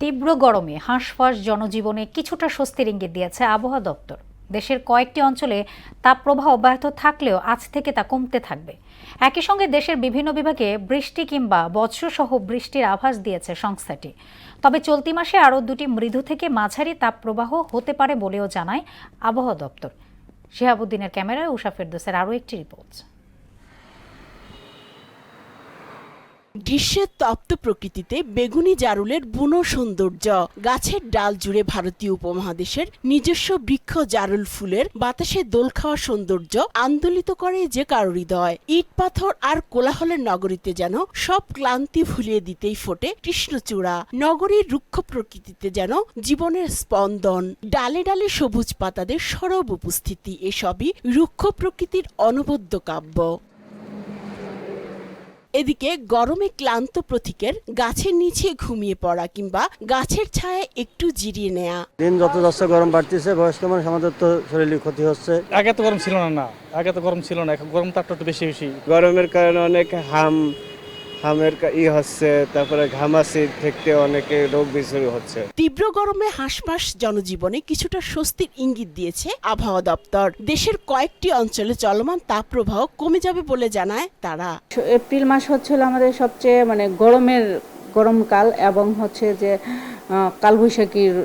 তীব্র গরমে হাঁসফাঁস জনজীবনে কিছুটা স্বস্তির ইঙ্গিত দিয়েছে আবহাওয়া দপ্তর। দেশের কয়েকটি অঞ্চলে তাপপ্রবাহ অব্যাহত থাকলেও আজ থেকে তা কমতে থাকবে। একই সঙ্গে দেশের বিভিন্ন বিভাগে বৃষ্টি কিংবা বজ্রসহ বৃষ্টির আভাস দিয়েছে সংস্থাটি। তবে চলতি মাসে আরও দুটি মৃদু থেকে মাঝারি তাপপ্রবাহ হতে পারে বলেও জানায় আবহাওয়া দপ্তর। শিহাবুদ্দিনের ক্যামেরায় উষা ফেরদৌসের আরও একটি রিপোর্ট। গ্রীষ্মের তপ্ত প্রকৃতিতে বেগুনি জারুলের বুনো সৌন্দর্য, গাছের ডাল জুড়ে ভারতীয় উপমহাদেশের নিজস্ব বৃক্ষ জারুল ফুলের বাতাসে দোল খাওয়া সৌন্দর্য আন্দোলিত করে যে কারো হৃদয়। ইট পাথর আর কোলাহলের নগরীতে যেন সব ক্লান্তি ভুলিয়ে দিতেই ফোটে কৃষ্ণচূড়া। নগরীর রুক্ষ প্রকৃতিতে যেন জীবনের স্পন্দন, ডালে ডালে সবুজ পাতাদের সরব উপস্থিতি, এসবই রুক্ষ প্রকৃতির অনবদ্য কাব্য। এদিকে গরমে ক্লান্ত প্রতীকের গাছের নিচে ঘুমিয়ে পড়া কিংবা গাছের ছায়ায় একটু জিরিয়ে নেয়া। দিন যত যাচ্ছে গরম বাড়তেছে, বয়স্ক মানুষ আমাদের তো শরীরে ক্ষতি হচ্ছে। আগে তো গরম ছিল না, আগে তো গরম ছিল না, এখন গরম তাপটা একটু বেশি। গরমের কারণে অনেক হামের হচ্ছে, তারপরে ঘামাচি থেকে অনেকে রোগ বিসুরি হচ্ছে। তীব্র গরমে হাঁসফাঁস জনজীবনে কিছুটা স্বস্তির ইঙ্গিত দিয়েছে আবহাওয়া দপ্তর। দেশের কয়েকটি অঞ্চলে চলমান তাপপ্রবাহ কমে যাবে বলে জানায় তারা। এপ্রিল মাস হচ্ছিল আমাদের সবচেয়ে গরমকাল এবং হচ্ছে যে কালবৈশাখীর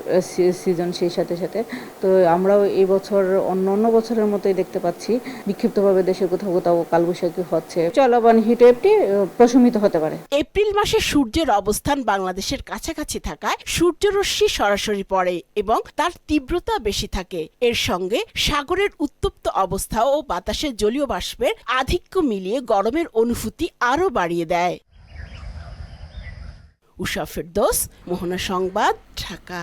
সিজন, সেই সাথে সাথে তো আমরাও এই বছর অন্য বছরের মতোই দেখতে পাচ্ছি বিক্ষিপ্তভাবে দেশের কোথাও কোথাও কালবৈশাখী হচ্ছে। চলমান হিটওয়েভটি প্রশমিত হতে পারে। এপ্রিল মাসে সূর্যের অবস্থান বাংলাদেশের কাছাকাছি থাকায় সূর্যরশ্মি সরাসরি পড়ে এবং তার তীব্রতা বেশি থাকে। এর সঙ্গে সাগরের উত্তপ্ত অবস্থা ও বাতাসের জলীয় বাষ্পের আধিক্য মিলিয়ে গরমের অনুভূতি আরও বাড়িয়ে দেয়। উষা ফেরদৌস, মোহনা সংবাদ, ঢাকা।